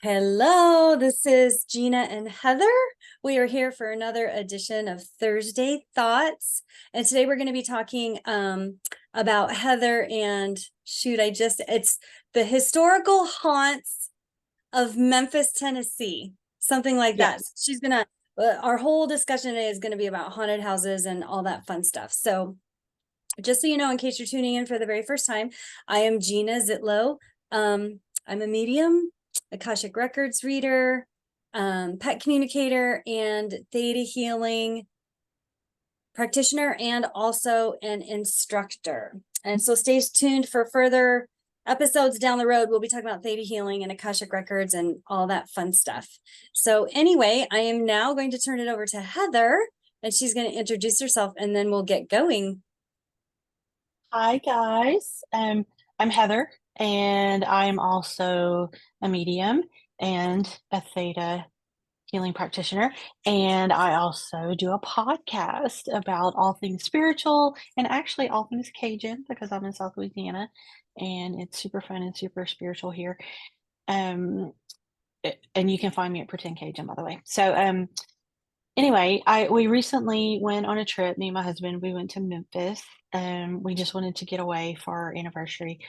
Hello, this is Gina and Heather. We are here for another edition of Thursday Thoughts. And today we're going to be talking about Heather and it's the historical haunts of Memphis, Tennessee, something like that. Yes. She's going to, our whole discussion today is going to be about haunted houses and all that fun stuff. So just so you know, in case you're tuning in for the very first time, I am Gina Zitlow. I'm a medium, Akashic Records reader, pet communicator, and theta healing practitioner, and also an instructor. And so stay tuned for further episodes down the road. We'll be talking about theta healing and Akashic Records and all that fun stuff. So anyway, I am now going to turn it over to Heather, and she's going to introduce herself, and then we'll get going. Hi, guys. I'm Heather, and I'm also a medium and a theta healing practitioner. And I also do a podcast about all things spiritual and actually all things Cajun because I'm in South Louisiana and it's super fun and super spiritual here. Um, and you can find me at Pretend Cajun, by the way. Anyway, we recently went on a trip, me and my husband, we went to Memphis. We just wanted to get away for our anniversary,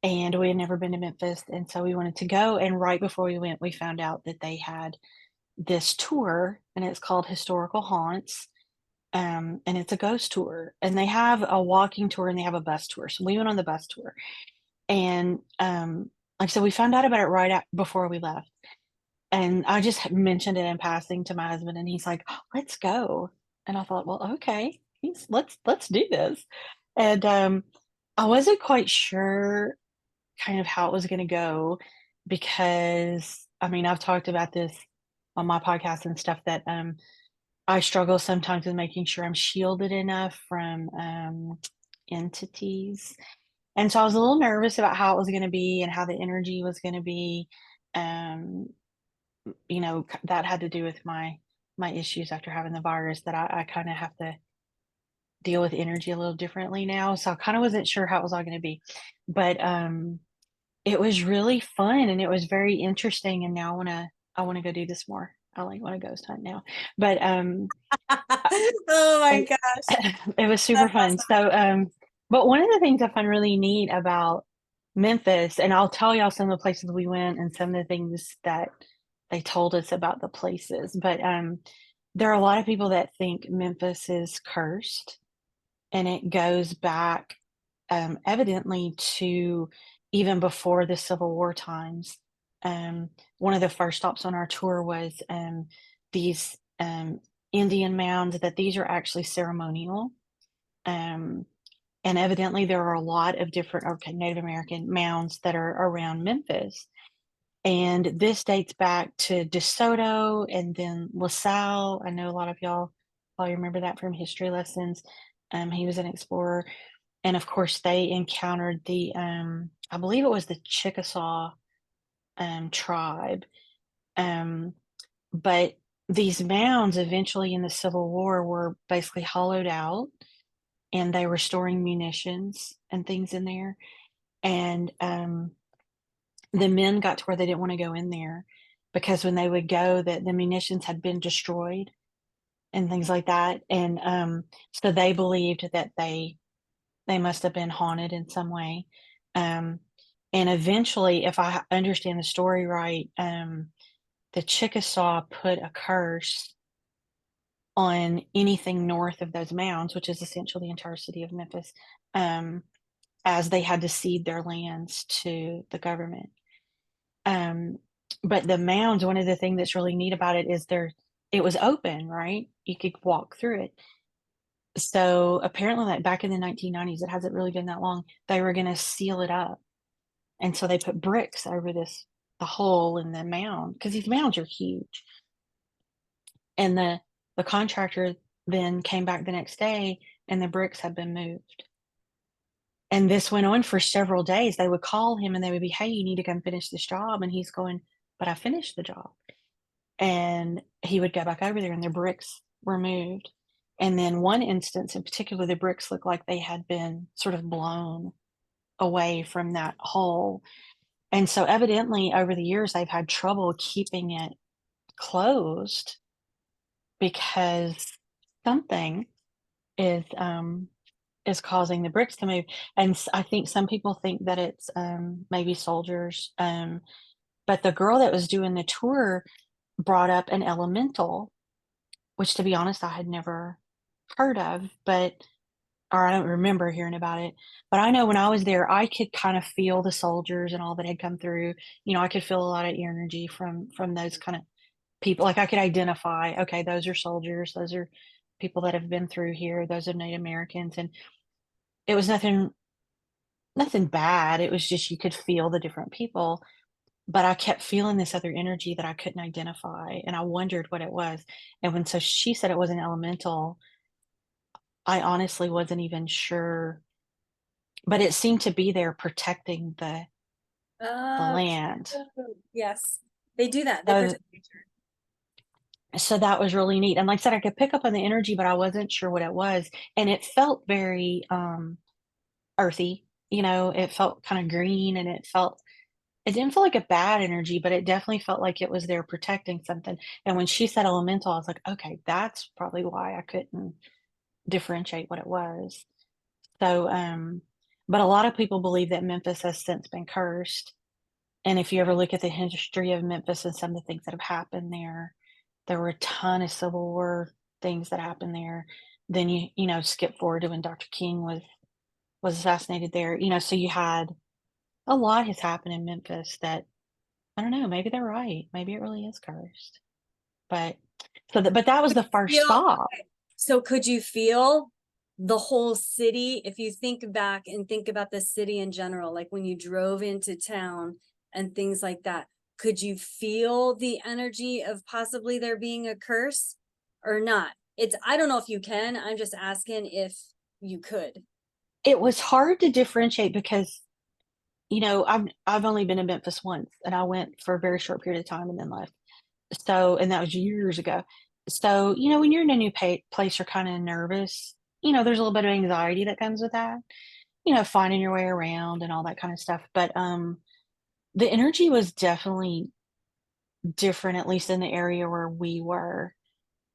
and we had never been to Memphis, and so we wanted to go, and right before we went, we found out that they had this tour, and it's called Historical Haunts, and it's a ghost tour, and they have a walking tour and they have a bus tour. So we went on the bus tour, and like I said, we found out about it right before we left. And I just mentioned it in passing to my husband, and he's like, "Oh, let's go." And I thought, well, okay, let's do this. And I wasn't quite sure kind of how it was going to go because I mean, I've talked about this on my podcast and stuff that I struggle sometimes with making sure I'm shielded enough from entities. And so I was a little nervous about how it was going to be and how the energy was going to be. Um, that had to do with my issues after having the virus that I kind of have to deal with energy a little differently now. So I kind of wasn't sure how it was all going to be, but it was really fun and it was very interesting. And now I want to go do this more. I like want to ghost hunt now, but Oh my it, gosh. it was super That's fun. awesome. But one of the things I find really neat about Memphis, and I'll tell y'all some of the places we went and some of the things that they told us about the places. But there are a lot of people that think Memphis is cursed, and it goes back evidently to even before the Civil War times. One of the first stops on our tour was these Indian mounds, that these are actually ceremonial. Um, and evidently, there are a lot of different Native American mounds that are around Memphis. And this dates back to DeSoto and then LaSalle. I know a lot of y'all probably remember that from history lessons. He was an explorer. And of course, they encountered I believe it was the Chickasaw tribe. Um, but these mounds eventually in the Civil War were basically hollowed out and they were storing munitions and things in there. And the men got to where they didn't want to go in there because when they would go, that the munitions had been destroyed and things like that. And so they believed that they must have been haunted in some way. Um, and eventually, if I understand the story right, the Chickasaw put a curse on anything north of those mounds, which is essentially the entire city of Memphis, um, as they had to cede their lands to the government. Um, but the mounds, one of the things that's really neat about it is it was open, right? You could walk through it. So apparently, like back in the 1990s, it hasn't really been that long, they were going to seal it up. And so they put bricks over the hole in the mound because these mounds are huge. And the contractor then came back the next day and the bricks had been moved. And this went on for several days. They would call him and they would be, "Hey, you need to come finish this job." And he's going, "But I finished the job." And he would go back over there and the bricks were moved. And then one instance in particular, the bricks looked like they had been sort of blown away from that hole. And so evidently over the years, they've had trouble keeping it closed because something is, um, is causing the bricks to move. And I think some people think that it's, maybe soldiers. But the girl that was doing the tour brought up an elemental, which to be honest, I had never heard of, but or I don't remember hearing about it. But I know when I was there, I could kind of feel the soldiers and all that had come through. I could feel a lot of energy from those kind of people. Like I could identify, okay, those are soldiers, those are people that have been through here, those are Native Americans. And it was nothing bad. It was just you could feel the different people. But I kept feeling this other energy that I couldn't identify, and I wondered what it was. And when so she said it was an elemental, I honestly wasn't even sure, but it seemed to be there protecting the Oh, land. yes. They do that. They So protect nature. so that was really neat. And like I said, I could pick up on the energy, but I wasn't sure what it was. And it felt very earthy, it felt kind of green and it didn't feel like a bad energy, but it definitely felt like it was there protecting something. And when she said elemental, I was like, okay, that's probably why I couldn't differentiate what it was. So, but a lot of people believe that Memphis has since been cursed. And if you ever look at the history of Memphis and some of the things that have happened there, there were a ton of Civil War things that happened there. Then skip forward to when Dr. King was assassinated there. So you had a lot has happened in Memphis that I don't know, maybe they're right. Maybe it really is cursed. But but that was the first Feel stop. okay. So could you feel the whole city if you think back and think about the city in general, like when you drove into town and things like that? Could you feel the energy of possibly there being a curse or not? I don't know if you can. I'm just asking if you could. It was hard to differentiate because, I've only been in Memphis once and I went for a very short period of time and then left. So, and that was years ago. So, when you're in a new place, you're kind of nervous. There's a little bit of anxiety that comes with that, finding your way around and all that kind of stuff. But the energy was definitely different, at least in the area where we were.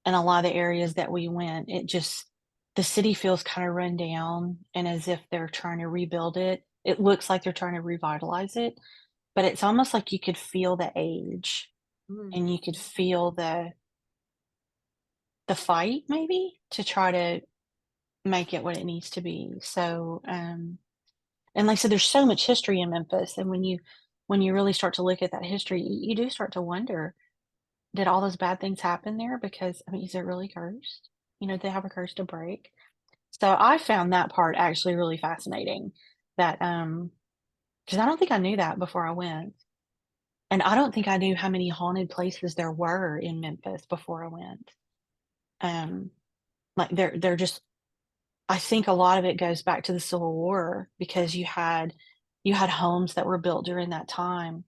And a lot of the areas that we went, the city feels kind of run down and as if they're trying to rebuild it. It looks like they're trying to revitalize it, but it's almost like you could feel the age Mm. and you could feel the fight maybe to try to make it what it needs to be. So, and like I said, there's so much history in Memphis, and when you really start to look at that history, you do start to wonder, did all those bad things happen there? Because I mean, is it really cursed? They have a curse to break. So I found that part actually really fascinating. That because I don't think I knew that before I went, and I don't think I knew how many haunted places there were in Memphis before I went. Um, like they're just I think a lot of it goes back to the Civil War because you had homes that were built during that time.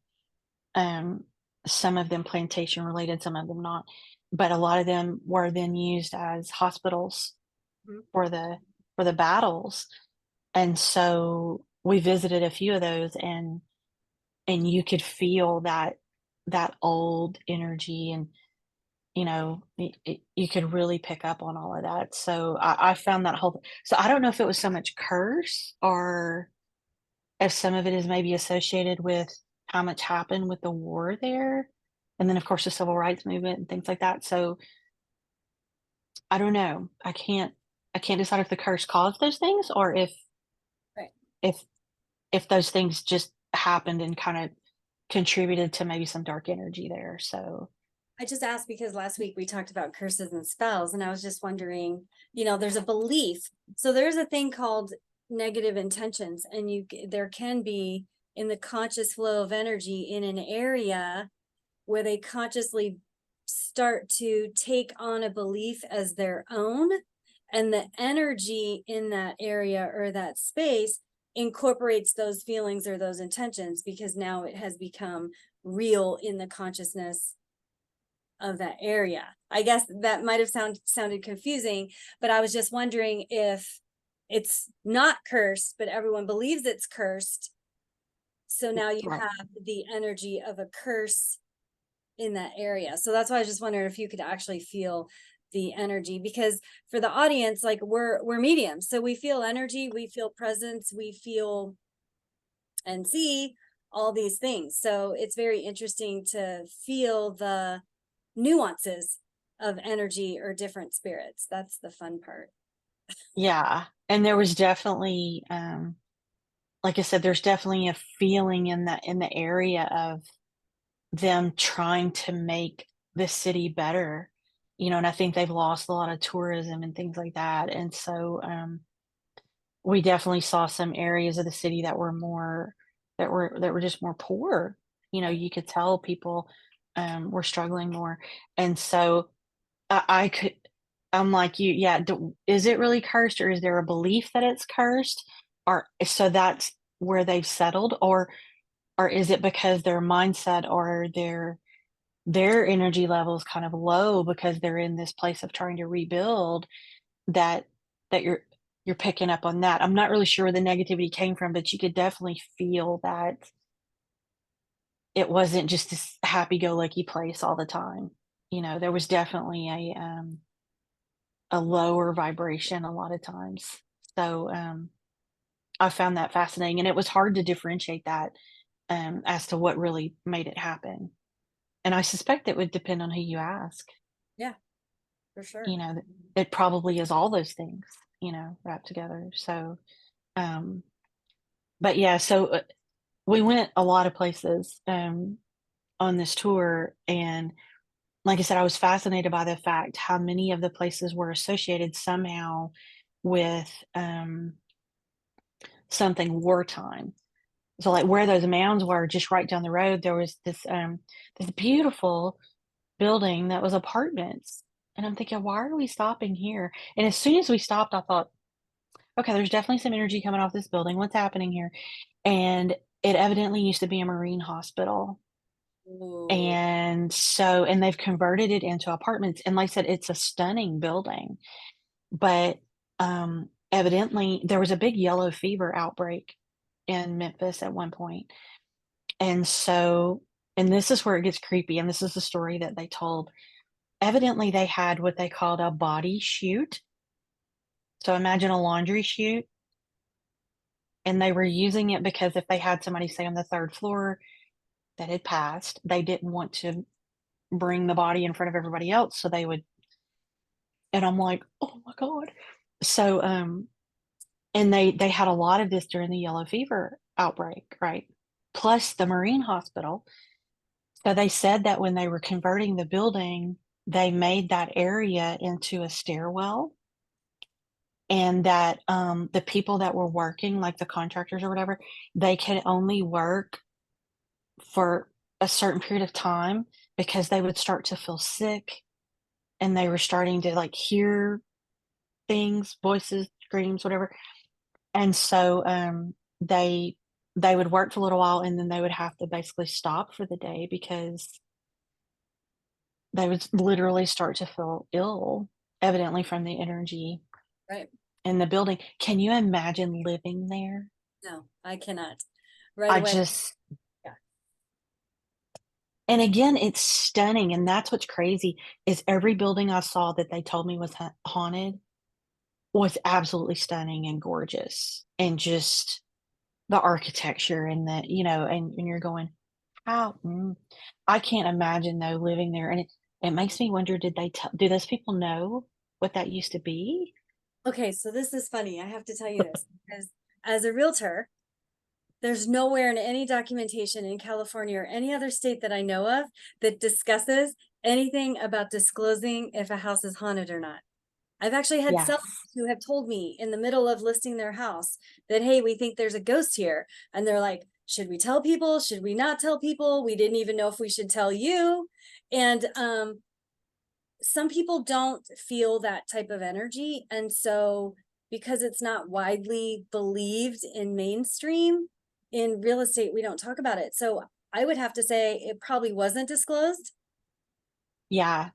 Um, some of them plantation related, some of them not, but a lot of them were then used as hospitals Mhm. for the battles. And so we visited a few of those and you could feel that old energy and you could really pick up on all of that. So I found that whole so I don't know if it was so much curse or if some of it is maybe associated with how much happened with the war there. And then of course the civil rights movement and things like that. So I don't know. I can't decide if the curse caused those things or Right. if if those things just happened and kind of contributed to maybe some dark energy there. So I just asked because last week we talked about curses and spells, and I was just wondering, there's a belief. So there's a thing called negative intentions, and there can be in the conscious flow of energy in an area where they consciously start to take on a belief as their own, and the energy in that area or that space incorporates those feelings or those intentions because now it has become real in the consciousness of that area. I guess that might have sounded confusing, but I was just wondering if it's not cursed, but everyone believes it's cursed. So now you Right. have the energy of a curse in that area. So that's why I just wondered if you could actually feel the energy, because for the audience, like we're mediums. So we feel energy, we feel presence, we feel and see all these things. So it's very interesting to feel the nuances of energy or different spirits. That's the fun part. Yeah, and there was definitely, like I said, there's definitely a feeling in the area of them trying to make the city better, and I think they've lost a lot of tourism and things like that, and so, we definitely saw some areas of the city that were more that were just more poor. You could tell people, were struggling more, and so I could I'm like you, yeah, is it really cursed, or is there a belief that it's cursed? Or so that's where they've settled, or is it because their mindset or their energy level is kind of low because they're in this place of trying to rebuild that that you're picking up on that. I'm not really sure where the negativity came from, but you could definitely feel that it wasn't just this happy-go-lucky place all the time. There was definitely a lower vibration a lot of times. So, I found that fascinating, and it was hard to differentiate that, as to what really made it happen. And I suspect it would depend on who you ask. Yeah, for sure. That it probably is all those things, wrapped together. So, um, but yeah, so we went a lot of places on this tour, and like I said, I was fascinated by the fact how many of the places were associated somehow with something wartime. So, like where those mounds were, just right down the road, there was this beautiful building that was apartments, and I'm thinking, why are we stopping here? And as soon as we stopped, I thought, okay, there's definitely some energy coming off this building. What's happening here? And it evidently used to be a marine hospital. Ooh, And they've converted it into apartments. And like I said, it's a stunning building. But evidently, there was a big yellow fever outbreak in Memphis at one point. And so, and this is where it gets creepy. And this is the story that they told. Evidently, they had what they called a body chute. So imagine a laundry chute. And they were using it because if they had somebody, say, on the third floor that had passed, they didn't want to bring the body in front of everybody else, so they would, and I'm like, "Oh my god." So, and they had a lot of this during the yellow fever outbreak, right? Plus the marine hospital. So they said that when they were converting the building, they made that area into a stairwell, and that, the people that were working, like the contractors or whatever, they could only work for a certain period of time because they would start to feel sick, and they were starting to, like, hear things, voices, screams, whatever, and so, they would work for a little while, and then they would have to basically stop for the day because they would literally start to feel ill, evidently from the energy right. in the building. Can you imagine living there? No, I cannot. Right I away. just Yeah. and again, it's stunning, and that's what's crazy, is every building I saw that they told me was haunted was absolutely stunning and gorgeous, and just the architecture and and you're going, "How?" I can't imagine, though, living there, and it makes me wonder, do those people know what that used to be? Okay, so this is funny. I have to tell you this because as a realtor, there's nowhere in any documentation in California or any other state that I know of that discusses anything about disclosing if a house is haunted or not. I've actually had sellers Yes. who have told me in the middle of listing their house that, hey, we think there's a ghost here. And they're like, should we tell people? Should we not tell people? We didn't even know if we should tell you. And some people don't feel that type of energy. And so, because it's not widely believed in mainstream, in real estate, we don't talk about it. So, I would have to say it probably wasn't disclosed. Yeah,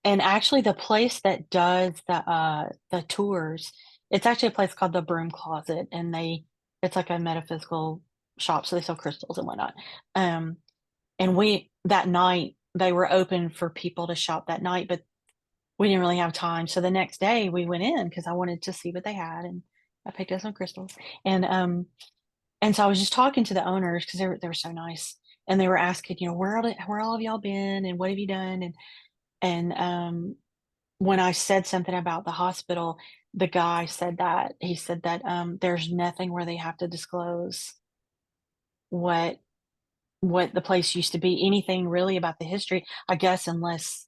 and actually the place that does the tours, it's actually a place called the Broom Closet, and it's like a metaphysical shop, so they sell crystals and whatnot. Um, and we that night, they were open for people to shop that night, but we didn't really have time. So the next day we went in because I wanted to see what they had, and I picked up some crystals. And and so I was just talking to the owners because they were so nice, and they were asking, where all of y'all been and what have you done? And when I said something about the hospital, the guy said that he said that there's nothing where they have to disclose what the place used to be, anything really about the history, I guess, unless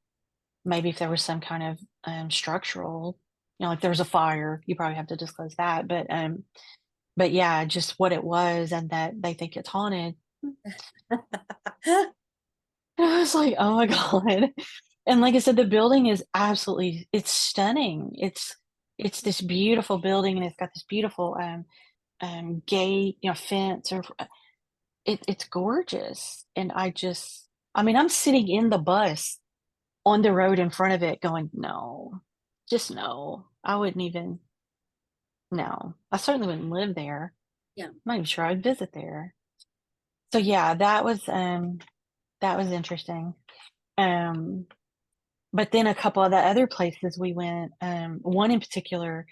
maybe if there was some kind of structural, like there was a fire, you probably have to disclose that. But yeah, just what it was and that they think it's haunted. I was like, oh my God. And like I said, the building is it's stunning. It's this beautiful building, and it's got this beautiful gate, fence, or it's gorgeous. And I mean, I'm sitting in the bus on the road in front of it going, no, just no. I wouldn't even, no. I certainly wouldn't live there. Yeah. I'm not even sure I'd visit there. So yeah, that was interesting. Um, but then a couple of the other places we went, one in particular,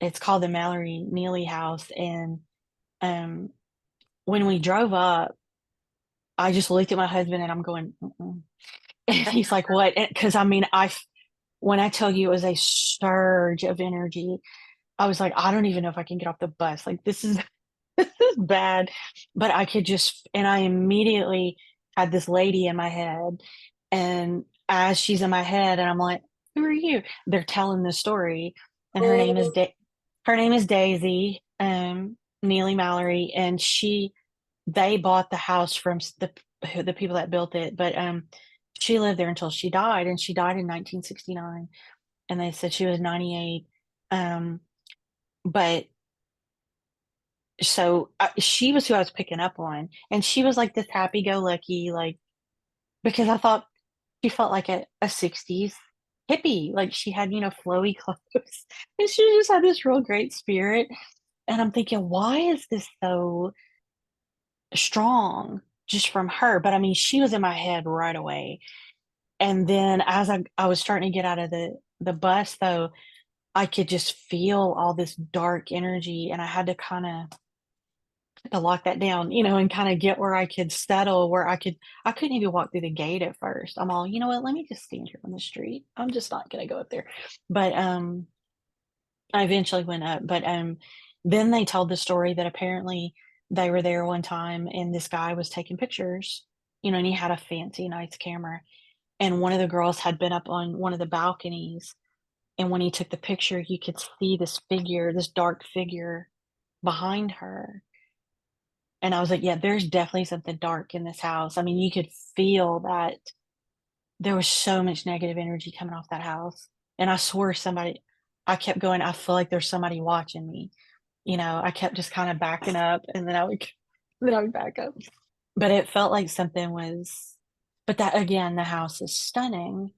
it's called the Mallory Neely House. And um, when we drove up, I just looked at my husband and I'm going, mm-mm. And he's like, what? Because I mean, when I tell you it was a surge of energy, I was like, I don't even know if I can get off the bus. Like, this is this is bad. But and I immediately had this lady in my head. And as she's in my head, and I'm like, who are you? They're telling the story. And Oh, her name is Daisy, Neely Mallory. And they bought the house from the people that built it. But she lived there until she died. And she died in 1969. And they said she was 98. But so she was who I was picking up on, and she was like this happy-go-lucky, like, because I thought she felt like a 60s hippie, like she had flowy clothes, and she just had this real great spirit. And I'm thinking, why is this so strong just from her? But I mean, she was in my head right away. And then as I was starting to get out of the bus, though, I could just feel all this dark energy, and I had to kind of to lock that down, and kind of get where I could settle, I couldn't even walk through the gate at first. I'm all, you know what, let me just stand here on the street. I'm just not gonna go up there. But I eventually went up. But then they told the story that apparently they were there one time and this guy was taking pictures, and he had a fancy nice camera. And one of the girls had been up on one of the balconies, and when he took the picture, you could see this dark figure behind her. And I was like, yeah, there's definitely something dark in this house. I mean, you could feel that there was so much negative energy coming off that house. And I kept going, I feel like there's somebody watching me. I kept just kind of backing up, and then I would back up. But it felt like but that again, the house is stunning.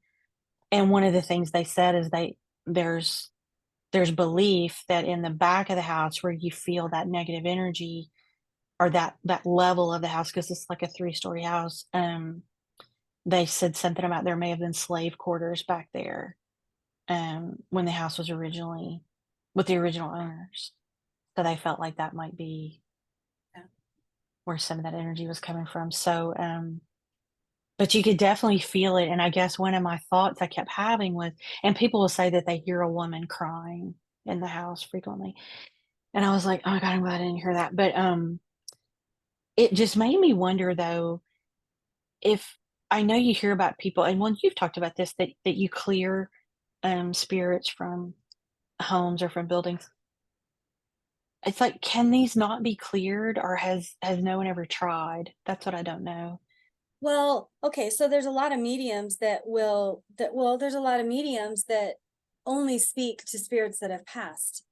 And one of the things they said is there's, there's belief that in the back of the house where you feel that negative energy, or that level of the house, because it's like a 3-story house. They said something about there may have been slave quarters back there, when the house was originally with the original owners. So they felt like that might be yeah. where some of that energy was coming from. So, but you could definitely feel it. And I guess one of my thoughts I kept having was, and people will say that they hear a woman crying in the house frequently. And I was like, oh my God, I'm glad I didn't hear that. But it just made me wonder, though, if I know you hear about people, and when you've talked about this, that you clear spirits from homes or from buildings. It's like, can these not be cleared, or has no one ever tried? That's what I don't know. Well, okay, so there's a lot of mediums there's a lot of mediums that only speak to spirits that have passed.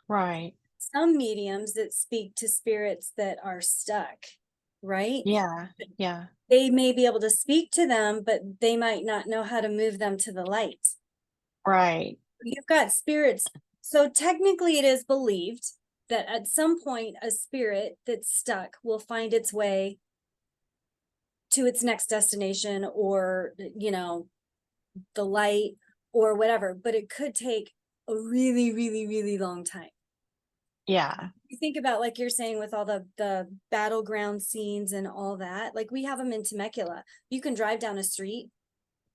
Right. Some mediums that speak to spirits that are stuck, right? Yeah. Yeah. They may be able to speak to them, but they might not know how to move them to the light. Right. You've got spirits. So technically it is believed that at some point a spirit that's stuck will find its way to its next destination, or the light or whatever, but it could take a really, really, really long time. Yeah. You think about, like you're saying, with all the battleground scenes and all that, like we have them in Temecula. You can drive down a street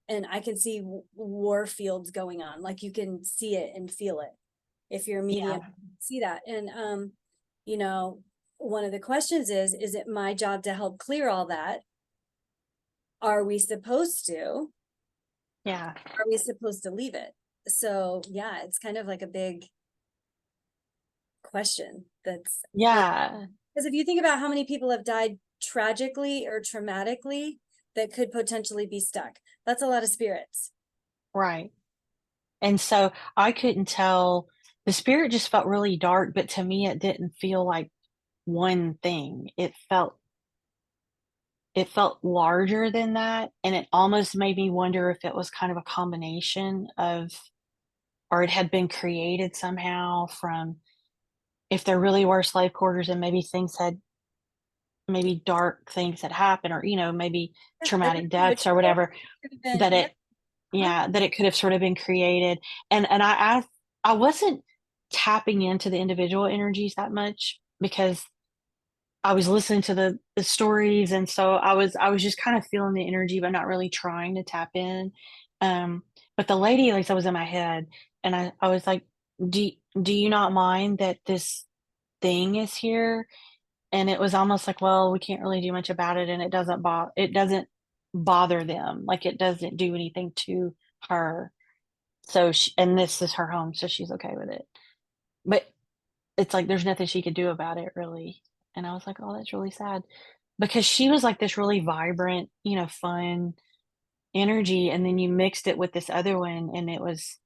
and I can see war fields going on. Like you can see it and feel it if you're a medium, Yeah. see that. And you know, one of the questions is it my job to help clear all that? Are we supposed to? Yeah. Are we supposed to leave it? So yeah, it's kind of like a big question that's, Yeah. because if you think about how many people have died tragically or traumatically that could potentially be stuck, that's a lot of spirits. Right. And so I couldn't tell, the spirit just felt really dark, but to me it didn't feel like one thing. It felt larger than that, and it almost made me wonder if it was kind of a combination of, or it had been created somehow from, if there really were slave quarters and maybe things had, maybe dark things had happened, or, maybe Yeah, traumatic everything would deaths or show. whatever, Could have been, that yeah. it, yeah, that it could have sort of been created. And I wasn't tapping into the individual energies that much because I was listening to the stories, and so I was just kind of feeling the energy, but not really trying to tap in. Um, but the lady, like, that was in my head, and I was like, Do you not mind that this thing is here?" And it was almost like, "Well, we can't really do much about it, and it doesn't bother them, like, it doesn't do anything to her." So and this is her home, so she's okay with it. But it's like there's nothing she could do about it, really. And I was like, "Oh, that's really sad." Because she was like this really vibrant, fun energy, and then you mixed it with this other one, and that was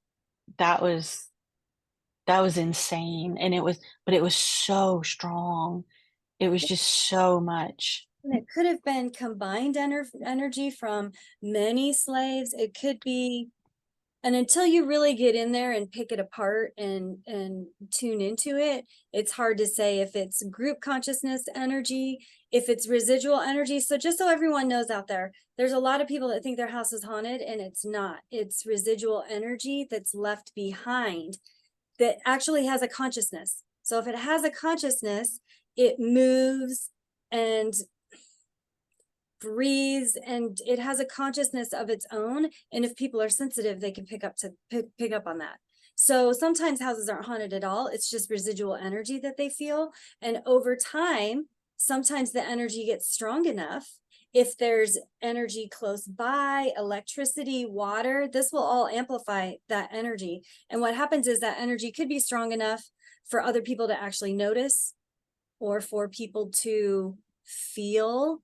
that was insane, and it was so strong. It was just so much. And it could have been combined energy from many slaves. It could be, and until you really get in there and pick it apart and tune into it, it's hard to say if it's group consciousness energy, if it's residual energy. So just so everyone knows out there, there's a lot of people that think their house is haunted, and it's not. It's residual energy that's left behind that actually has a consciousness. So if it has a consciousness, it moves and breathes, and it has a consciousness of its own. And if people are sensitive, they can pick up on that. So sometimes houses aren't haunted at all. It's just residual energy that they feel. And over time, sometimes the energy gets strong enough. If there's energy close by, electricity, water, this will all amplify that energy. And what happens is that energy could be strong enough for other people to actually notice, or for people to feel,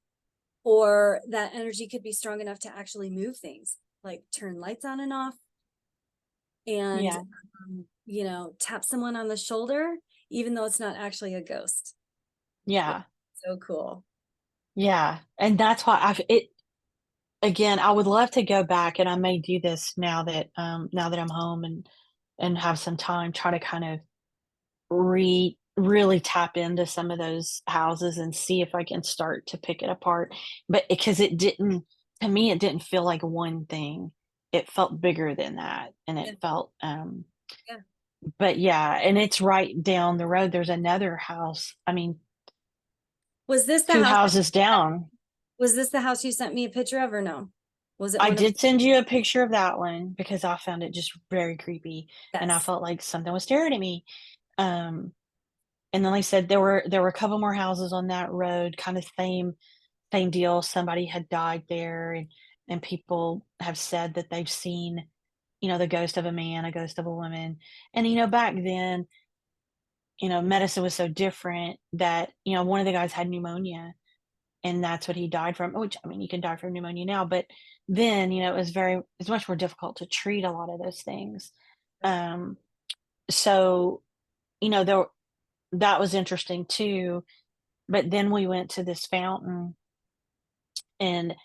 or that energy could be strong enough to actually move things, like turn lights on and off, and Yeah. tap someone on the shoulder, even though it's not actually a ghost. It's Yeah. so cool. Yeah. And that's why I've it again, I would love to go back, and I may do this now that I'm home and have some time, try to kind of really tap into some of those houses and see if I can start to pick it apart. But because it didn't, to me, it didn't feel like one thing. It felt bigger than that. And Yeah, it felt, yeah. but yeah, and it's right down the road. There's another house. I mean, Was this the two house? houses down. Was this the house you sent me a picture of, or no? Was it I one of? did send you a picture of that one because I found it just very creepy, and I Yes. felt like something was staring at me. Um, and then like I said, there were a couple more houses on that road, kind of same deal. Somebody had died there, and people have said that they've seen, the ghost of a man, a ghost of a woman. And back then, medicine was so different that, one of the guys had pneumonia, and that's what he died from. Which, I mean, you can die from pneumonia now, but then, it's much more difficult to treat a lot of those things. Um, so, there that was interesting too. But then we went to this fountain, and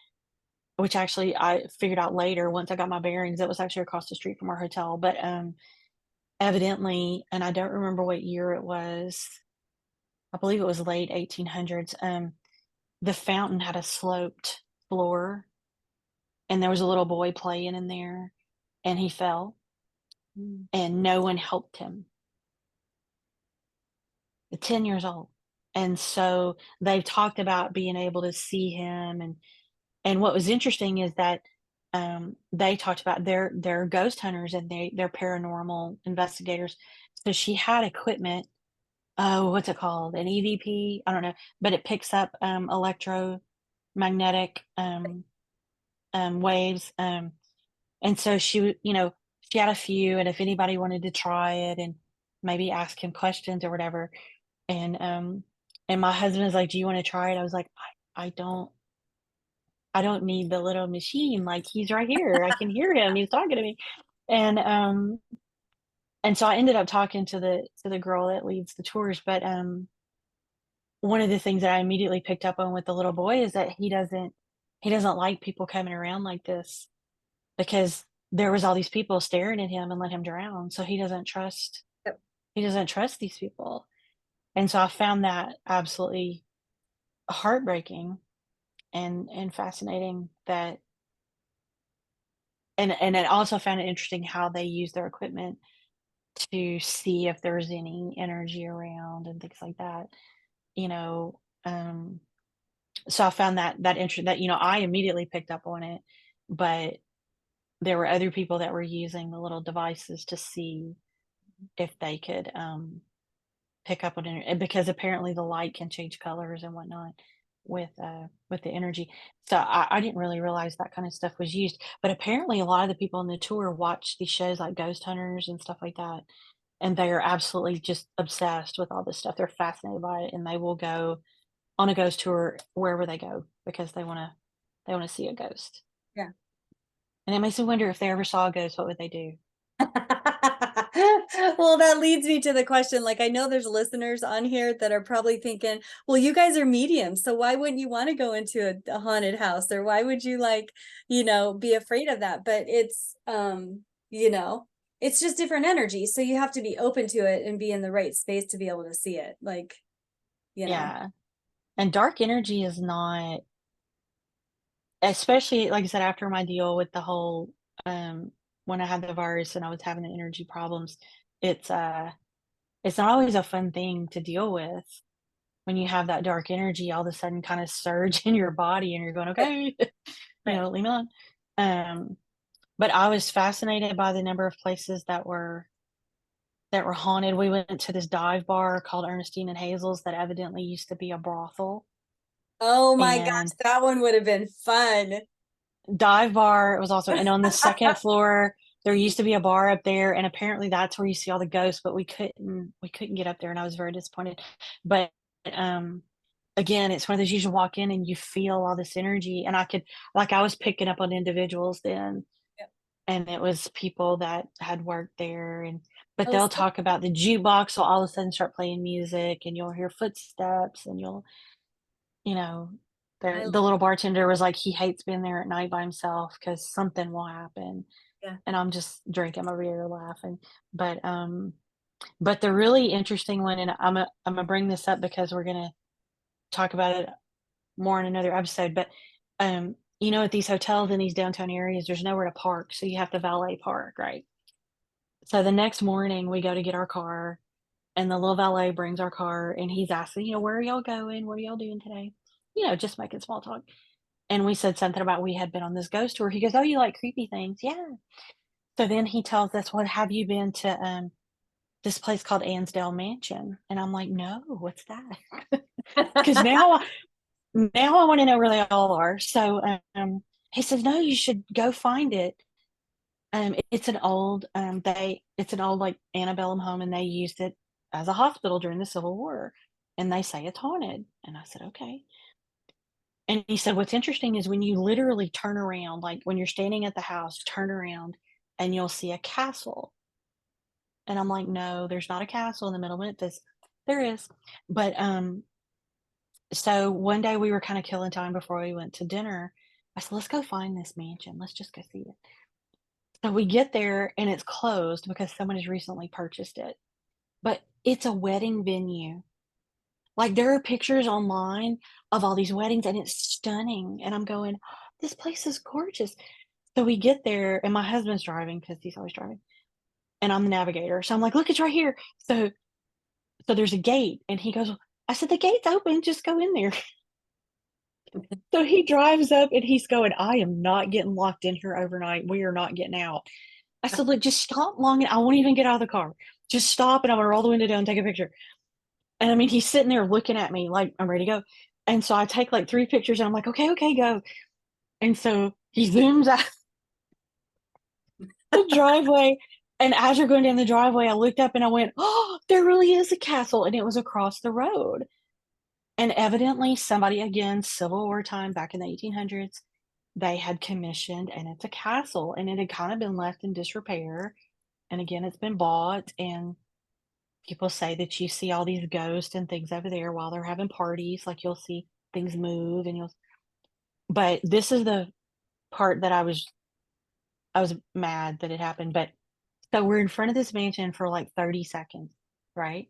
which actually I figured out later once I got my bearings, it was actually across the street from our hotel. But evidently, and I don't remember what year it was, I believe it was late 1800s. The fountain had a sloped floor, and there was a little boy playing in there, and he fell, Mm. and no one helped him. 10 years old. And so they've talked about being able to see him, and what was interesting is that they talked about they're ghost hunters and they're paranormal investigators. So she had equipment. Oh, what's it called? An EVP? I don't know, but it picks up electromagnetic waves. And so she had a few, and if anybody wanted to try it and maybe ask him questions or whatever, and my husband was like, "Do you want to try it?" I was like, I don't I don't need the little machine. Like, he's right here. I can hear him. He's talking to me." And so I ended up talking to the girl that leads the tours, but one of the things that I immediately picked up on with the little boy is that he doesn't like people coming around like this, because there was all these people staring at him and let him drown. So Yep. he doesn't trust these people. And so I found that absolutely heartbreaking and fascinating, that and I also found it interesting how they use their equipment to see if there's any energy around and things like that, you know. So I found that interesting, that, I immediately picked up on it, but there were other people that were using the little devices to see if they could pick up on it, because apparently the light can change colors and whatnot with the energy. So I didn't really realize that kind of stuff was used, but apparently a lot of the people on the tour watch these shows like Ghost Hunters and stuff like that, and they are absolutely just obsessed with all this stuff. They're fascinated by it, and they will go on a ghost tour wherever they go because they want to see a ghost. Yeah. And it makes me wonder, if they ever saw a ghost, what would they do? Well, that leads me to the question. Like, I know there's listeners on here that are probably thinking, well, you guys are mediums, so why wouldn't you want to go into a haunted house? Or why would you, like, be afraid of that? But you know, it's just different energy. So you have to be open to it and be in the right space to be able to see it. Like, you know. Yeah. And dark energy is not, especially, like I said, after my deal with the whole, um when I had the virus and I was having the energy problems, it's it's not always a fun thing to deal with when you have that dark energy all of a sudden kind of surge in your body, and you're going, Right. okay, Right. leave me alone. Um, but I was fascinated by the number of places that were haunted. We went to this dive bar called Ernestine and Hazel's that evidently used to be a brothel. Oh my gosh, And that one would have been fun. dive bar, it was also, and on the second floor, there used to be a bar up there, and apparently that's where you see all the ghosts, but we couldn't get up there, and I was very disappointed. But, um, again, it's one of those, you just walk in and you feel all this energy, and I was picking up on individuals then, Yep. and it was people that had worked there, but Oh, they'll so talk about the jukebox will all of a sudden start playing music, and you'll hear footsteps, and you know, I the little bartender was like, he hates being there at night by himself because something will happen, yeah. and I'm just drinking over here laughing. But, but the really interesting one, and Imma bring this up because we're gonna talk about it more in another episode, but, at these hotels in these downtown areas, there's nowhere to park, so you have to valet park, right? So the next morning, we go to get our car, and the little valet brings our car, and he's asking, "Where are y'all going? What are y'all doing today?" Just making small talk. And we said something about we had been on this ghost tour. He goes, "Oh, you like creepy things?" "Yeah." So then he tells us, "Well, have you been to, this place called Ansdale Mansion?" And I'm like, "No, what's that?" Because now I wanna know where they all are. So, he says, "No, you should go find it." It's an old, like, antebellum home, and they used it as a hospital during the Civil War, and they say it's haunted. And I said, "Okay." And he said, "What's interesting is when you literally turn around, like, when you're standing at the house, turn around, and you'll see a castle." And I'm like, "No, there's not a castle in the middle of Memphis." There is. But, so one day we were kinda killing time before we went to dinner. I said, "Let's go find this mansion. Let's just go see it." So we get there, and it's closed because someone has recently purchased it, but it's a wedding venue. Like there are pictures online of all these weddings and it's stunning. And I'm going, this place is gorgeous. So we get there and my husband's driving because he's always driving. And I'm the navigator. So I'm like, look, it's right here. So there's a gate. And he goes, I said, the gate's open, just go in there. So he drives up and he's going, I am not getting locked in here overnight. We are not getting out. I said, look, just stop long and I won't even get out of the car. Just stop and I'm gonna roll the window down and take a picture. And I mean, he's sitting there looking at me like I'm ready to go. And so I take like 3 pictures and I'm like, okay, okay, go. And so he zooms out the driveway. And as you're going down the driveway, I looked up and I went, oh, there really is a castle. And it was across the road. And evidently somebody, again, Civil War time back in the 1800s, they had commissioned, and it's a castle, and it had kind of been left in disrepair. And again, it's been bought, and people say that you see all these ghosts and things over there while they're having parties. Like you'll see things move, and but this is the part that I was mad that it happened. But so we're in front of this mansion for like 30 seconds, right?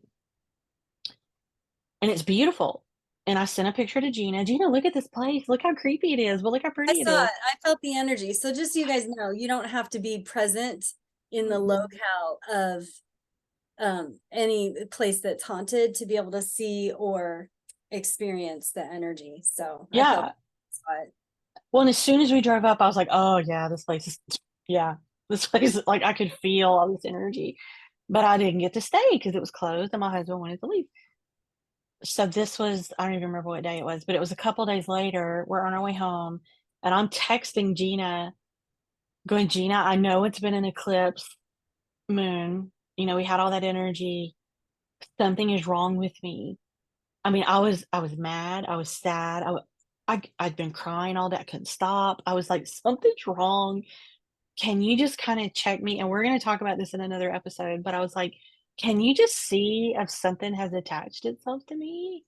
And it's beautiful. And I sent a picture to Gina. Gina, look at this place. Look how creepy it is. But look how I pretty it saw is. it. I felt the energy. So just so you guys know, you don't have to be present in the locale of any place that's haunted to be able to see or experience the energy. So I felt Yeah. it. Well, and as soon as we drove up, I was like, oh yeah, this place is yeah. This place is like I could feel all this energy. But I didn't get to stay because it was closed and my husband wanted to leave. So this was, I don't even remember what day it was, but it was a couple days later. We're on our way home and I'm texting Gina, going, Gina, I know it's been an eclipse moon. You know, we had all that energy. Something is wrong with me. I mean, I was mad, I was sad, I'd been crying all day, I couldn't stop. I was like, something's wrong. Can you just kind of check me? And we're going to talk about this in another episode, but I was like, can you just see if something has attached itself to me?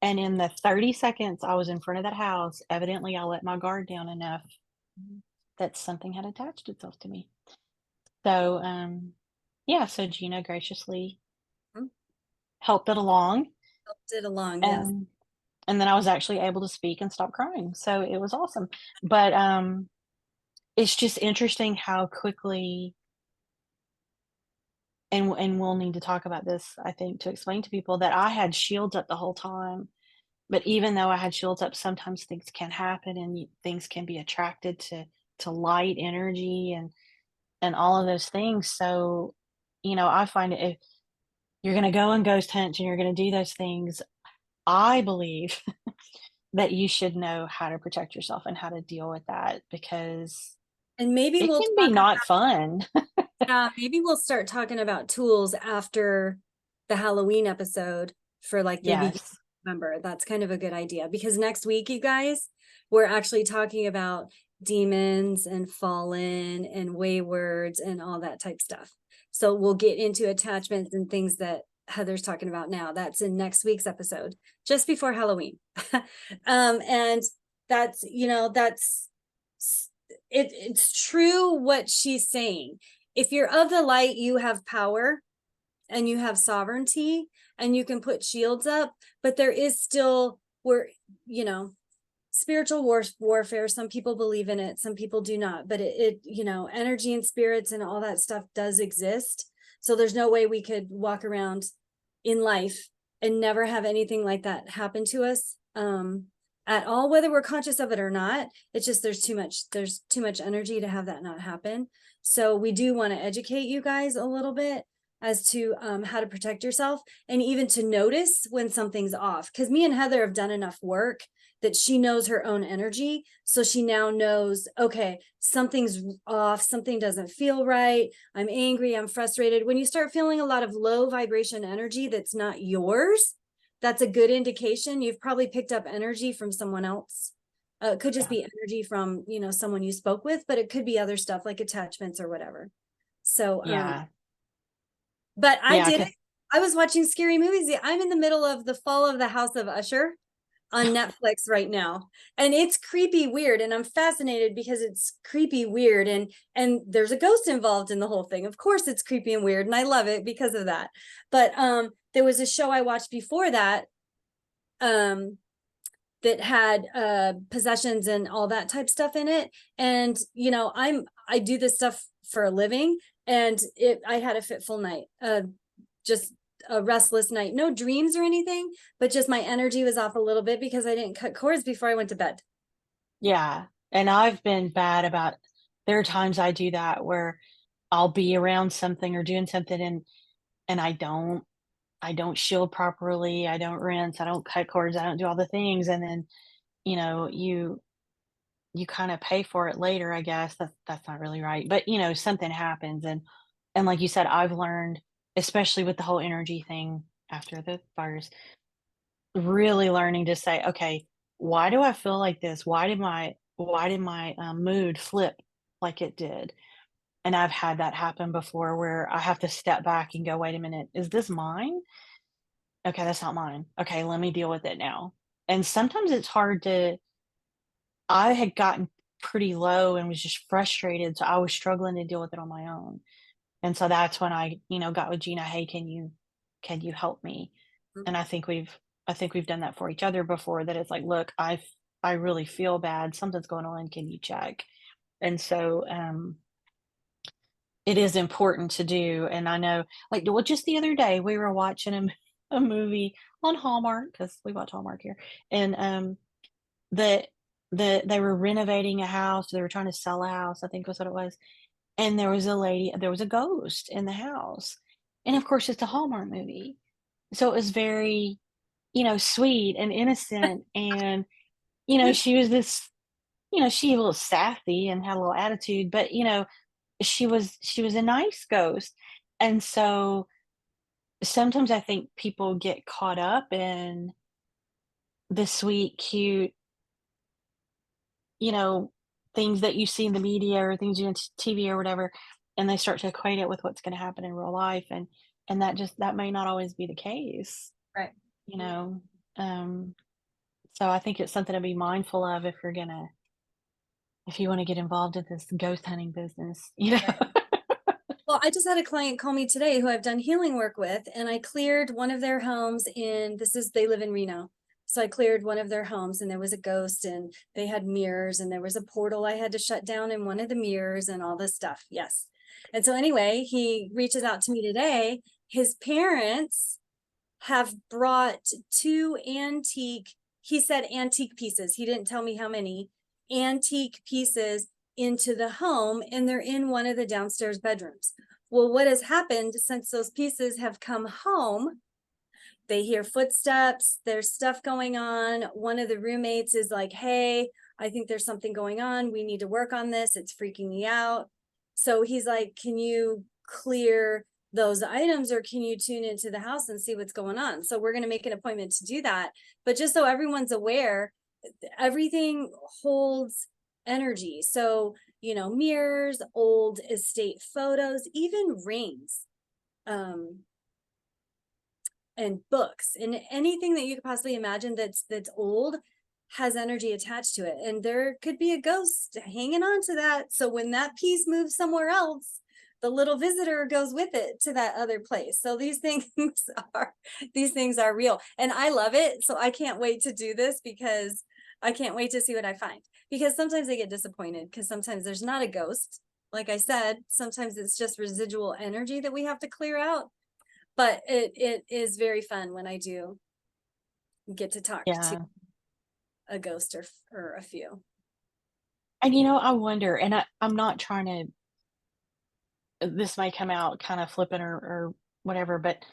And in the 30 seconds I was in front of that house, evidently I let my guard down enough that something had attached itself to me. So, yeah, so Gina graciously Mhm. helped it along. Helped it along, yes. And and then I was actually able to speak and stop crying. So it was awesome. But it's just interesting how quickly and we'll need to talk about this, I think, to explain to people that I had shields up the whole time. But even though I had shields up, sometimes things can happen and things can be attracted to light energy and all of those things. So, I find it if you're going to go and ghost hunt and you're going to do those things, I believe that you should know how to protect yourself and how to deal with that because And maybe it we'll can be talk not fun. Yeah, maybe we'll start talking about tools after the Halloween episode for like the beginning Yes. of November. That's kind of a good idea because next week, you guys, we're actually talking about demons and fallen and waywards and all that type stuff. So we'll get into attachments and things that Heather's talking about now. That's in next week's episode, just before Halloween. And that's it's true what she's saying. If you're of the light, you have power and you have sovereignty and you can put shields up, but there is still spiritual warfare. Some people believe in it, some people do not, but energy and spirits and all that stuff does exist. So there's no way we could walk around in life and never have anything like that happen to us at all, whether we're conscious of it or not. It's just there's too much energy to have that not happen. So we do want to educate you guys a little bit as to how to protect yourself and even to notice when something's off. Because me and Heather have done enough work that she knows her own energy. So she now knows, okay, something's off, something doesn't feel right. I'm angry, I'm frustrated. When you start feeling a lot of low vibration energy that's not yours, that's a good indication. You've probably picked up energy from someone else. It could just Yeah. be energy from, someone you spoke with, but it could be other stuff like attachments or whatever. So, Yeah. but I Yeah. did it. I was watching scary movies. I'm in the middle of The Fall of the House of Usher on Netflix right now. And it's creepy weird. And I'm fascinated because it's creepy weird. And there's a ghost involved in the whole thing. Of course it's creepy and weird. And I love it because of that. But there was a show I watched before that that had possessions and all that type stuff in it. And you know, I do this stuff for a living, and I had a fitful night, just a restless night, no dreams or anything, but just my energy was off a little bit because I didn't cut cords before I went to bed. Yeah, and I've been bad about there are times I do that where I'll be around something or doing something and I don't shield properly, I don't rinse, I don't cut cords, I don't do all the things, and then, you know, you kinda pay for it later, I guess. That's not really right, but, you know, something happens, and like you said, I've learned, especially with the whole energy thing after the fires, really learning to say, "Okay, why do I feel like this? Why did my, mood flip like it did?" And I've had that happen before where I have to step back and go, "Wait a minute, is this mine? Okay, that's not mine. Okay, let me deal with it now." And sometimes it's hard to I had gotten pretty low and was just frustrated, so I was struggling to deal with it on my own. And so that's when I, you know, got with Gina, "Hey, can you help me?" And I think we've done that for each other before that it's like, "Look, I really feel bad. Something's going on. Can you check?" And so, it is important to do, and I know like, well, just the other day, we were watching a movie on Hallmark because we watch Hallmark here, and, the they were renovating a house, they were trying to sell a house, I think was what it was, and there was a ghost in the house, and of course, it's a Hallmark movie, so it was very, you know, sweet and innocent, and, you know, she was this you know, she a little sassy and had a little attitude, but, you know, she was a nice ghost, and so, sometimes I think people get caught up in the sweet, cute, you know, things that you see in the media or things you on TV or whatever, and they start to equate it with what's gonna happen in real life, and that may not always be the case, Right. you know? Um, so I think it's something to be mindful of if you wanna get involved in this ghost hunting business, you know? Right. Well, I just had a client call me today who I've done healing work with, and I cleared one of their homes they live in Reno. So I cleared one of their homes, and there was a ghost, and they had mirrors, and there was a portal I had to shut down in one of the mirrors and all this stuff. Yes. And so anyway, he reaches out to me today. His parents have brought two he said antique pieces. He didn't tell me how many antique pieces into the home, and they're in one of the downstairs bedrooms. Well, what has happened since those pieces have come home? They hear footsteps, there's stuff going on. One of the roommates is like, "Hey, I think there's something going on. We need to work on this. It's freaking me out." So he's like, "Can you clear those items, or can you tune into the house and see what's going on?" So we're going to make an appointment to do that. But just so everyone's aware, everything holds energy. So, you know, mirrors, old estate photos, even rings. Um, and books and anything that you could possibly imagine that's old has energy attached to it, and there could be a ghost hanging on to that. So when that piece moves somewhere else, the little visitor goes with it to that other place. So are these things are real, and I love it. So I can't wait to do this because I can't wait to see what I find, because sometimes I get disappointed because sometimes there's not a ghost. Like I said, sometimes it's just residual energy that we have to clear out, but it is very fun when I do get to talk to Yeah. a ghost or a few. And, you know, I wonder, and I'm not trying to this may come out kind of flippant or whatever, but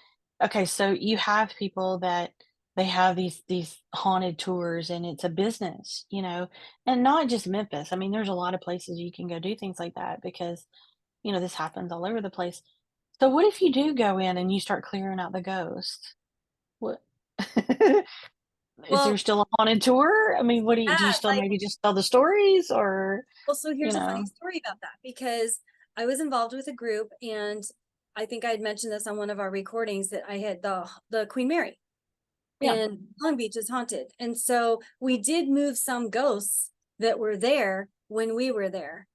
okay, so you have people that they have these haunted tours and it's a business, you know, and not just Memphis. I mean, there's a lot of places you can go do things like that because, you know, this happens all over the place. So what if you do go in and you start clearing out the ghosts? What is there Well, still a haunted tour? I mean, what yeah, do you still like, maybe just tell the stories or, well, so you here's a funny know? story about that, because I was involved with a group, and I think I had mentioned this on one of our recordings that I had the Queen Mary Yeah. in Long Beach is haunted. And so we did move some ghosts that were there when we were there.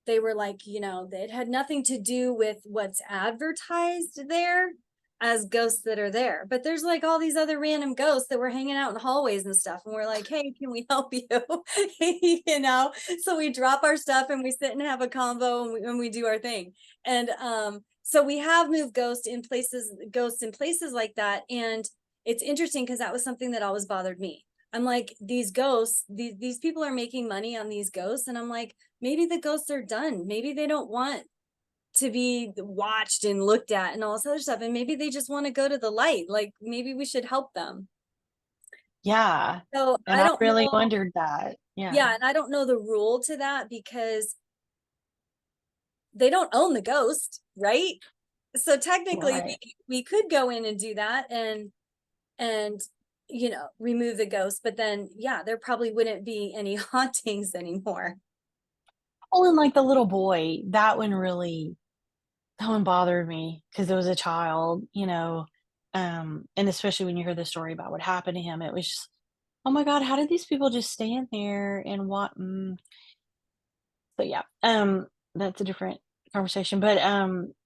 They were like, you know, it had nothing to do with what's advertised there, as ghosts that are there. But there's like all these other random ghosts that were hanging out in hallways and stuff. And we're like, hey, can we help you? You know, so we drop our stuff and we sit and have a convo and we do our thing. And so we have moved ghosts in places like that. And it's interesting because that was something that always bothered me. I'm like, these ghosts, these people are making money on these ghosts. And I'm like, maybe the ghosts are done. Maybe they don't want to be watched and looked at and all this other stuff. And maybe they just want to go to the light. Like maybe we should help them. Yeah, So and I I don't really know. wondered that. Yeah, Yeah. And I don't know the rule to that because they don't own the ghost, right? So technically right. we could go in and do that and remove the ghost, but then yeah, there probably wouldn't be any hauntings anymore. Well, and like the little boy, that one bothered me because it was a child, and especially when you hear the story about what happened to him, it was just, oh my God, how did these people just stand there and what? But yeah, that's a different conversation. But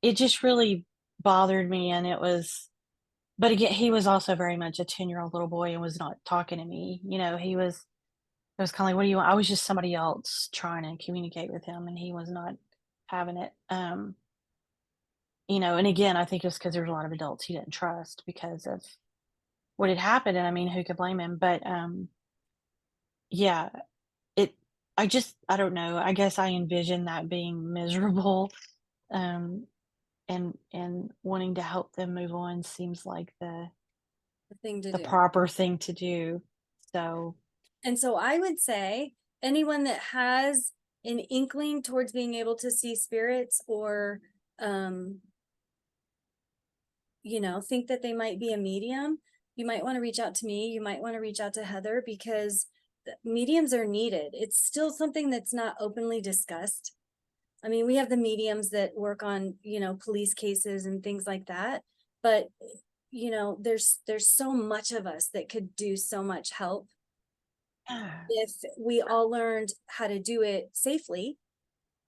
it just really bothered me, and it was. But again, he was also very much a 10-year-old little boy and was not talking to me. He was. It was kind of like, what do you want? I was just somebody else trying to communicate with him, and he was not having it. And again, I think it was because there was a lot of adults he didn't trust because of what had happened. And I mean, who could blame him? But yeah, it. I don't know. I guess I envision that being miserable, um, and wanting to help them move on seems like The thing to the do. proper thing to do. So And so I would say anyone that has an inkling towards being able to see spirits or um think that they might be a medium, you might want to reach out to me. You might want to reach out to Heather because mediums are needed. It's still something that's not openly discussed. I mean, we have the mediums that work on, police cases and things like that, but there's so much of us that could do so much help yeah, if we all learned how to do it safely,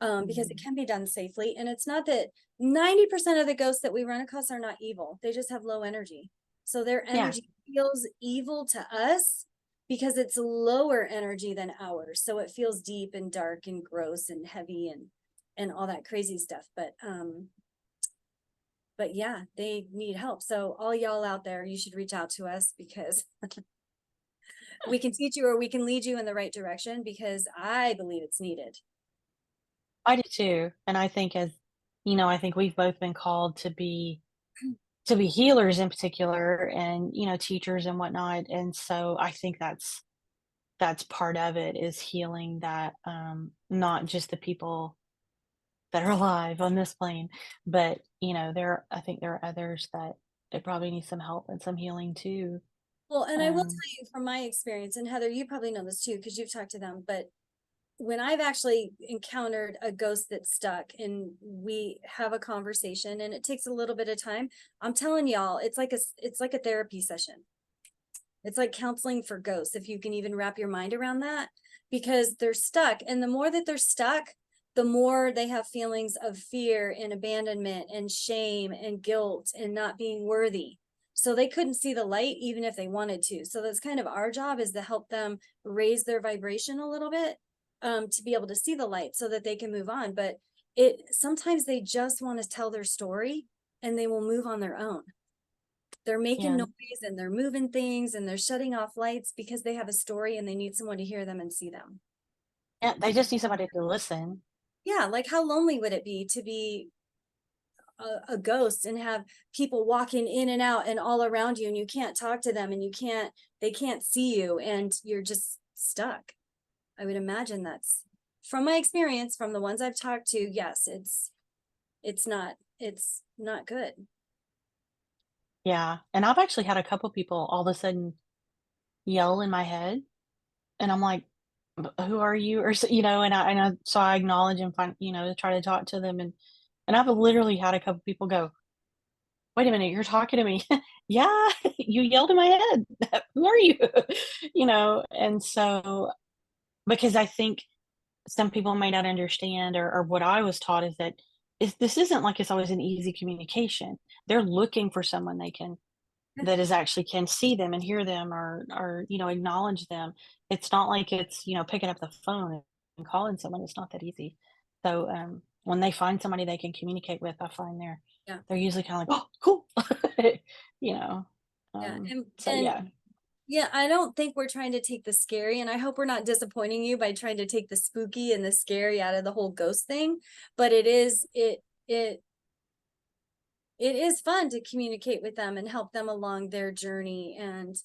because it mhm, can be done safely. And it's not that 90% of the ghosts that we run across are not evil. They just have low energy. So their yeah, energy feels evil to us because it's lower energy than ours. So it feels deep and dark and gross and heavy and all that crazy stuff. But yeah, they need help. So all y'all out there, you should reach out to us because we can teach you or we can lead you in the right direction because I believe it's needed. I do too. And I think I think we've both been called to be healers in particular and teachers and whatnot, and so I think that's part of it is healing that, not just the people that are alive on this plane, but I think there are others that it probably need some help and some healing too. Well, and I will um tell you from my experience, and Heather, you probably know this too because you've talked to them, but when I've actually encountered a ghost that's stuck and we have a conversation and it takes a little bit of time, I'm telling y'all, it's like a therapy session. It's like counseling for ghosts, if you can even wrap your mind around that, because they're stuck. And the more that they're stuck, the more they have feelings of fear and abandonment and shame and guilt and not being worthy. So they couldn't see the light even if they wanted to. So that's kind of our job, is to help them raise their vibration a little bit, to be able to see the light so that they can move on. But sometimes they just want to tell their story and they will move on their own. They're making yeah, noise and they're moving things and they're shutting off lights because they have a story and they need someone to hear them and see them. yeah, they just need somebody to listen. Yeah, like how lonely would it be to be a ghost and have people walking in and out and all around you and you can't talk to them and they can't see you and you're just stuck. I would imagine that's, from my experience, from the ones I've talked to, yes, it's not good. Yeah, and I've actually had a couple people all of a sudden yell in my head, and I'm like, Who are you?" Or so I acknowledge and try to talk to them, and I've literally had a couple people go, "Wait a minute, you're talking to me?" "Yeah, you yelled in my head. Who are you?" And so because I think some people may not understand or what I was taught is that this isn't like it's always an easy communication. They're looking for someone they can Yeah, that is actually can see them and hear them or acknowledge them. It's not like it's picking up the phone and calling someone. It's not that easy. So when they find somebody they can communicate with, I find yeah, they're usually kind of like, oh, cool. you know. yeah, So and yeah. yeah, I don't think we're trying to take the scary, and I hope we're not disappointing you by trying to take the spooky and the scary out of the whole ghost thing. But it is fun to communicate with them and help them along their journey. And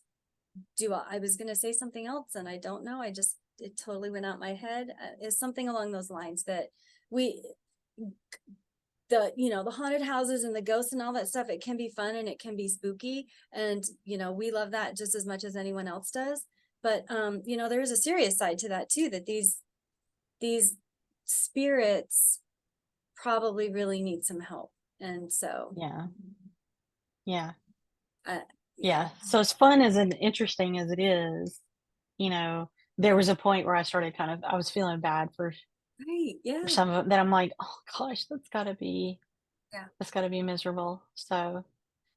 I was going to say something else, and I don't know. It totally went out my head. Is something along those lines that we the haunted houses and the ghosts and all that stuff, it can be fun and it can be spooky, and we love that just as much as anyone else does. But there is a serious side to that too, that these spirits probably really need some help. And so Yeah. Yeah. uh, yeah, Yeah. So as fun as and interesting as it is, you know, there was a point where I was feeling bad right, for yeah, some of them that I'm like, oh gosh, yeah. that's gotta be miserable. So,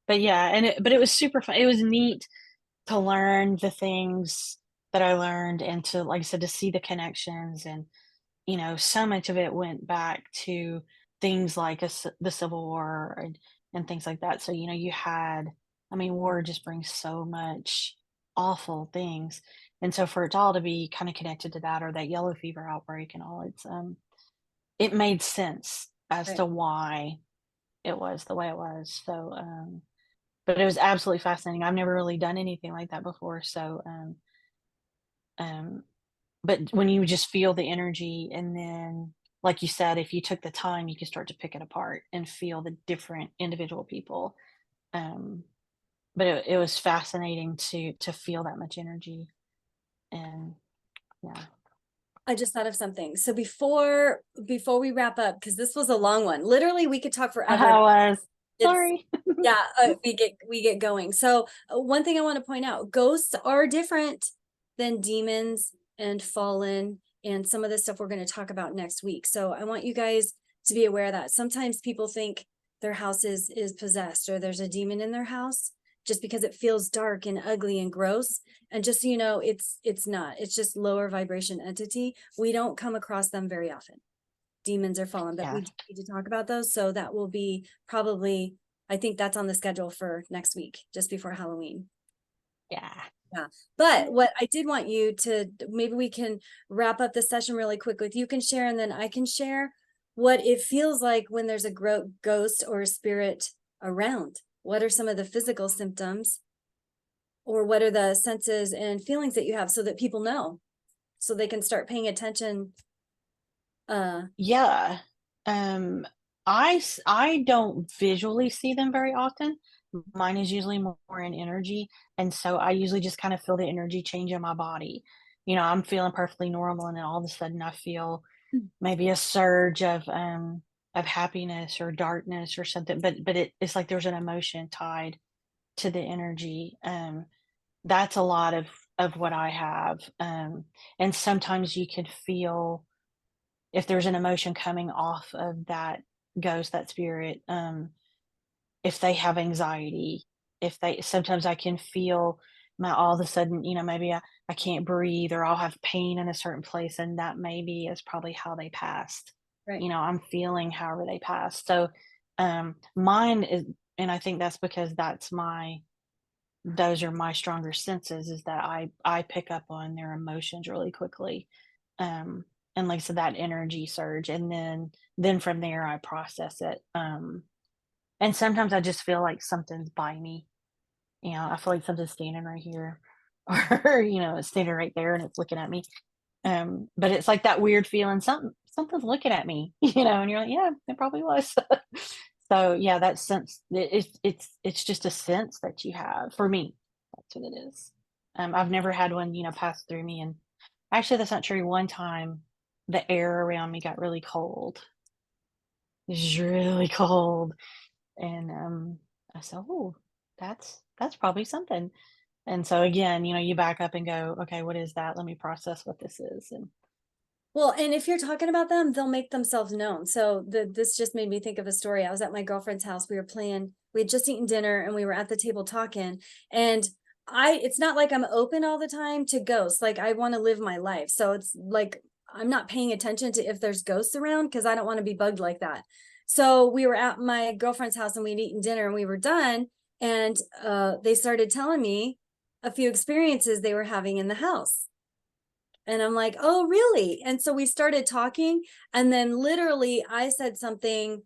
but yeah, but it was super fun. It was neat to learn the things that I learned and to, like I said, to see the connections and, so much of it went back to things like the Civil War and things like that. So, I mean, war just brings so much awful things. And so for it all to be kind of connected to that or that yellow fever outbreak and all, it made sense as Right. to why it was the way it was. So, but it was absolutely fascinating. I've never really done anything like that before. So, um, but when you just feel the energy and then, like you said, if you took the time, you could start to pick it apart and feel the different individual people. Um, but it was fascinating to feel that much energy and yeah. I just thought of something. So before we wrap up, because this was a long one, literally we could talk forever. I was It's sorry. yeah, we get going. So one thing I want to point out: ghosts are different than demons and fallen, and some of the stuff we're going to talk about next week. So I want you guys to be aware of that. Sometimes people think their house is possessed or there's a demon in their house just because it feels dark and ugly and gross. And just so you know, it's not. It's just lower vibration entity. We don't come across them very often, demons are fallen, but Yeah. we need to talk about those. So that will be probably, I think that's on the schedule for next week, just before Halloween. Yeah. Yeah. But what I did want you to, maybe we can wrap up the session really quick with, you can share and then I can share what it feels like when there's a ghost or a spirit around. What are some of the physical symptoms, or what are the senses and feelings that you have, so that people know, so they can start paying attention. Uh, Yeah. Um, I don't visually see them very often. Mine is usually more in energy, and so I usually just kind of feel the energy change in my body. I'm feeling perfectly normal, and then all of a sudden I feel maybe a surge of happiness or darkness or something. But it's like there's an emotion tied to the energy. That's a lot of what I have. And sometimes you can feel if there's an emotion coming off of that ghost, that spirit, if they have anxiety, if they sometimes I can feel my all of a sudden, maybe I can't breathe or I'll have pain in a certain place, and that maybe is probably how they passed. right. I'm feeling however they passed. So mine is, and I think that's because those are my stronger senses, is that I pick up on their emotions really quickly. And like I said, that energy surge, and then from there I process it. And sometimes I just feel like something's by me. I feel like something's standing right here, or it's standing right there and it's looking at me. But it's like that weird feeling, something's looking at me, and you're like, yeah, it probably was. So yeah, that sense, it's just a sense that you have. For me, that's what it is. I've never had one, pass through me, and actually, that's not true. One time, the air around me got really cold. It was really cold, and I said, "Oh, that's probably something." And so again, you back up and go, "Okay, what is that? Let me process what this is." Well, and if you're talking about them, they'll make themselves known. So this just made me think of a story. I was at my girlfriend's house. We had just eaten dinner and we were at the table talking. And it's not like I'm open all the time to ghosts. Like I want to live my life. So it's like I'm not paying attention to if there's ghosts around because I don't want to be bugged like that. So we were at my girlfriend's house and we'd eaten dinner and we were done. And they started telling me a few experiences they were having in the house. And I'm like, oh, really? And so we started talking. And then literally I said something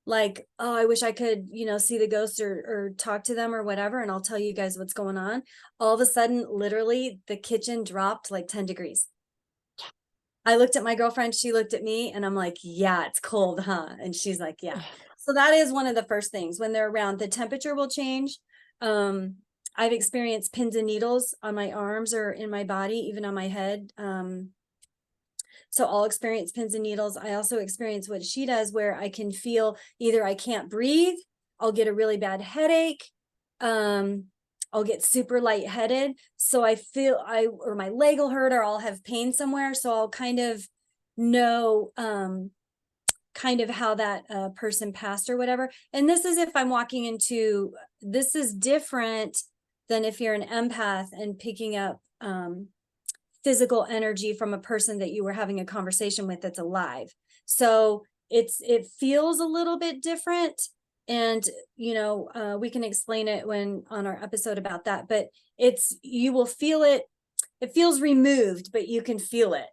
like, oh, I wish I could, see the ghosts or talk to them or whatever. And I'll tell you guys what's going on. All of a sudden, literally the kitchen dropped like 10 degrees. I looked at my girlfriend, she looked at me, and I'm like, yeah, it's cold, huh? And she's like, yeah. So that is one of the first things when they're around, the temperature will change. I've experienced pins and needles on my arms or in my body, even on my head. So I'll experience pins and needles. I also experience what she does where I can feel either I can't breathe, I'll get a really bad headache, I'll get super lightheaded. So or my leg will hurt or I'll have pain somewhere. So I'll kind of know kind of how that person passed or whatever. And this is if I'm walking into, this is different than if you're an empath and picking up physical energy from a person that you were having a conversation with that's alive. So it feels a little bit different. And, we can explain it when on our episode about that, but you will feel it. It feels removed, but you can feel it.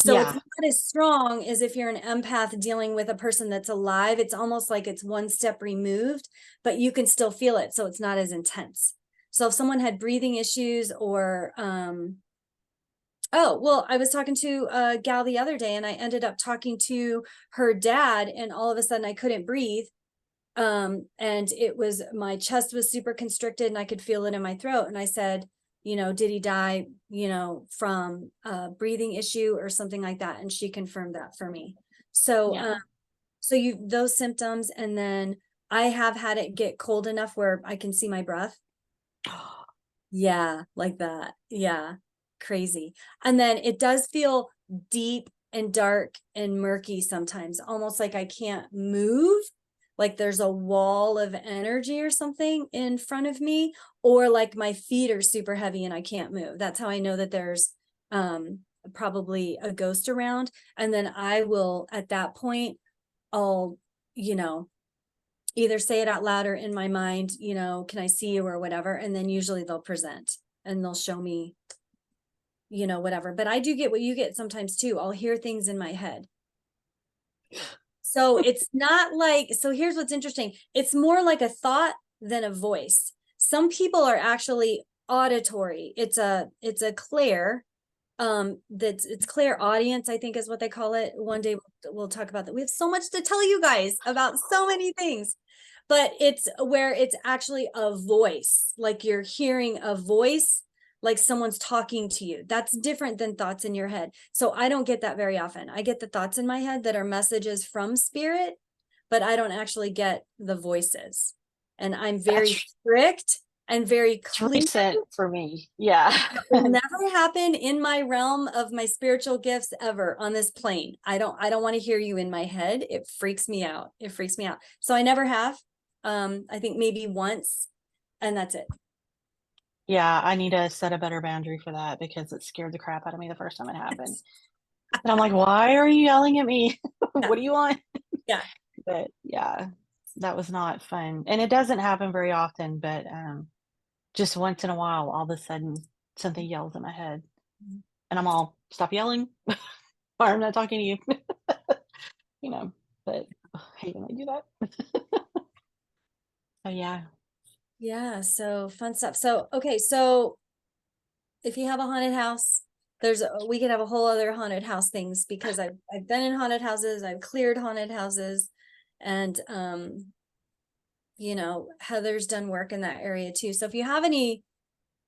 So it's Yeah. not as strong as if you're an empath dealing with a person that's alive. It's almost like it's one step removed, but you can still feel it. So it's not as intense. So if someone had breathing issues or, oh, well, I was talking to a gal the other day and I ended up talking to her dad and all of a sudden I couldn't breathe. And my chest was super constricted and I could feel it in my throat. And I said, did he die, from a breathing issue or something like that? And she confirmed that for me. So, Yeah. so those symptoms, and then I have had it get cold enough where I can see my breath. Yeah, like that. Yeah. Crazy. And then it does feel deep and dark and murky sometimes, almost like I can't move, like there's a wall of energy or something in front of me, or like my feet are super heavy and I can't move. That's how I know that there's probably a ghost around. And then I will, at that point, I'll, either say it out loud or in my mind, can I see you or whatever. And then usually they'll present and they'll show me, whatever. But I do get what you get sometimes too. I'll hear things in my head. So it's not like, so here's what's interesting. It's more like a thought than a voice. Some people are actually auditory. It's a clair, it's clair audience, I think is what they call it. One day we'll talk about that. We have so much to tell you guys about so many things. But it's where it's actually a voice, like you're hearing a voice, like someone's talking to you. That's different than thoughts in your head. So I don't get that very often. I get the thoughts in my head that are messages from spirit, but I don't actually get the voices. And I'm very strict and very clear. Recent for me. Yeah. It will never happen in my realm of my spiritual gifts ever on this plane. I don't want to hear you in my head. It freaks me out. It freaks me out. So I never have. I think maybe once, and that's it. Yeah, I need to set a better boundary for that because it scared the crap out of me the first time it happened. And I'm like, "Why are you yelling at me? Yeah. What do you want?" Yeah. But yeah, that was not fun. And it doesn't happen very often, but just once in a while, all of a sudden something yells in my head and I'm all, "Stop yelling," or "I'm not talking to you." You know, but I hate when they do that. So yeah. Yeah. So fun stuff. So, okay. So if you have a haunted house, we could have a whole other haunted house things because I've been in haunted houses. I've cleared haunted houses and, Heather's done work in that area too. So if you have any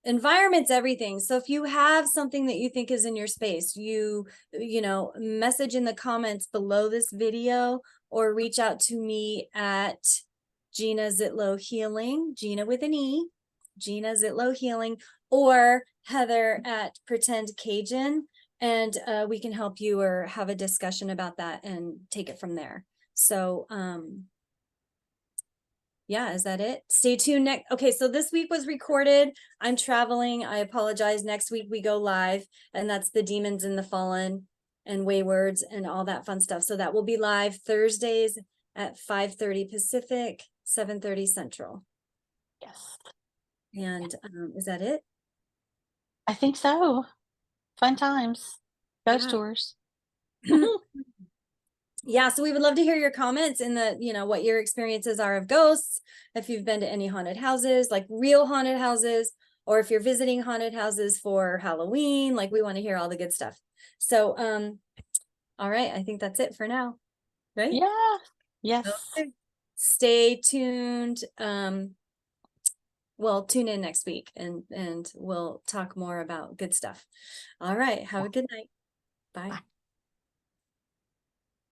environment's everything. So if you have something that you think is in your space, message in the comments below this video or reach out to me at Gina Zitlow Healing, Gina with an E, Gina Zitlow Healing, or Heather at Pretend Cajun. and we can help you or have a discussion about that and take it from there. So yeah, is that it? Stay tuned next. Okay, so this week was recorded. I'm traveling. I apologize. Next week we go live, and that's the Demons and the Fallen and Waywards and all that fun stuff. So that will be live Thursdays at 5:30 Pacific, 7:30 Central. Yes. And is that it? I think so. Fun times. Ghost Yeah. tours. Yeah, so we would love to hear your comments in the, what your experiences are of ghosts, if you've been to any haunted houses, like real haunted houses, or if you're visiting haunted houses for Halloween, like we want to hear all the good stuff. So, all right, I think that's it for now, right? Yeah. Yes. Okay. Stay tuned. Well, tune in next week and we'll talk more about good stuff. All right, have a good night. Bye. Bye.